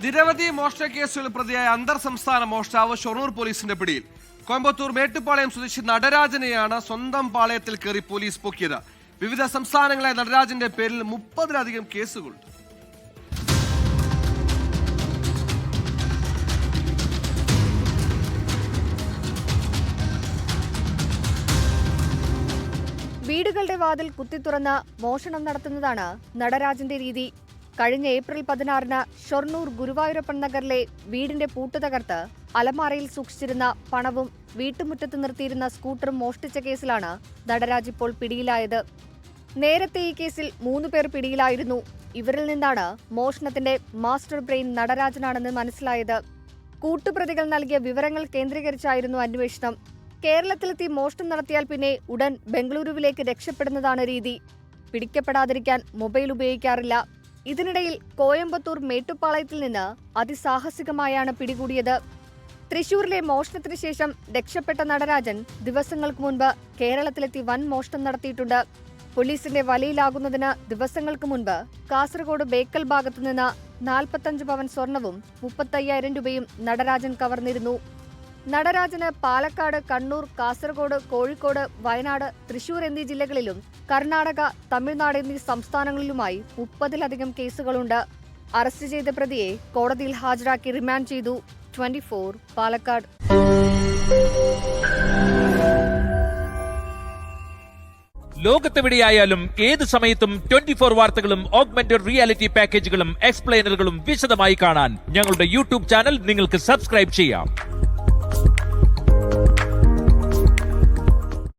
നിരവധി മോഷണ കേസുകളിൽ പ്രതിയായ അന്തർ സംസ്ഥാന മോഷ്ടാവ് ഷൊർണൂർ പോലീസിന്റെ പിടിയിൽ. കോയമ്പത്തൂർ മേട്ടുപ്പാളയം സ്വദേശി നടരാജനെയാണ് സ്വന്തം പാളയത്തിൽ കയറി പോലീസ് പൊക്കിയത്. വിവിധ സംസ്ഥാനങ്ങളെ നടരാജന്റെ പേരിൽ 30-ലധികം കേസുകളുണ്ട്. വീടുകളുടെ വാതിൽ കുത്തിത്തുറന്ന് മോഷണം നടത്തുന്നതാണ് നടരാജന്റെ രീതി. കഴിഞ്ഞ ഏപ്രിൽ 16-ന് ഷൊർണൂർ ഗുരുവായൂരപ്പൻ നഗറിലെ വീടിന്റെ പൂട്ട് തകർത്ത് അലമാരയിൽ സൂക്ഷിച്ചിരുന്ന പണവും വീട്ടുമുറ്റത്ത് നിർത്തിയിരുന്ന സ്കൂട്ടറും മോഷ്ടിച്ച കേസിലാണ് നടരാജ് ഇപ്പോൾ പിടിയിലായത്. നേരത്തെ ഈ കേസിൽ 3 പേർ പിടിയിലായിരുന്നു. ഇവരിൽ നിന്നാണ് മോഷണത്തിന്റെ മാസ്റ്റർ ബ്രെയിൻ നടരാജനാണെന്ന് മനസ്സിലായത്. കൂട്ടുപ്രതികൾ നൽകിയ വിവരങ്ങൾ കേന്ദ്രീകരിച്ചായിരുന്നു അന്വേഷണം. കേരളത്തിലെത്തി മോഷണം നടത്തിയാൽ പിന്നെ ഉടൻ ബംഗളൂരുവിലേക്ക് രക്ഷപ്പെടുന്നതാണ് രീതി. പിടിക്കപ്പെടാതിരിക്കാൻ മൊബൈൽ ഉപയോഗിക്കാറില്ല. ഇതിനിടയിൽ കോയമ്പത്തൂർ മേട്ടുപ്പാളയത്തിൽ നിന്ന് അതിസാഹസികമായാണ് പിടികൂടിയത്. തൃശൂരിലെ മോഷണത്തിന് ശേഷം രക്ഷപ്പെട്ട നടരാജൻ ദിവസങ്ങൾക്ക് മുൻപ് കേരളത്തിലെത്തി വൻ മോഷണം നടത്തിയിട്ടുണ്ട്. പോലീസിന്റെ വലയിലാകുന്നതിന് ദിവസങ്ങൾക്ക് മുൻപ് കാസർഗോഡ് ബേക്കൽ ഭാഗത്തുനിന്ന് 45 പവൻ സ്വർണവും 35,000 രൂപയും നടരാജൻ കവർന്നിരുന്നു. നടരാജന് പാലക്കാട്, കണ്ണൂർ, കാസർഗോഡ്, കോഴിക്കോട്, വയനാട്, തൃശൂർ എന്നീ ജില്ലകളിലും കർണാടക, തമിഴ്നാട് എന്നീ സംസ്ഥാനങ്ങളിലുമായി 30-ലധികം കേസുകളുണ്ട്. അറസ്റ്റ് ചെയ്ത പ്രതിയെ കോടതിയിൽ ഹാജരാക്കി റിമാൻഡ് ചെയ്തു. 24 പാലക്കാട്. ലോകത്തെവിടെയായാലും ഏത് സമയത്തും 24 വാർത്തകളും ഓഗ്മെന്റഡ് റിയാലിറ്റി പാക്കേജുകളും എക്സ്പ്ലെയിനറുകളും വിശദമായി കാണാൻ ഞങ്ങളുടെ യൂട്യൂബ് ചാനൽ നിങ്ങൾക്ക് സബ്സ്ക്രൈബ് ചെയ്യാം.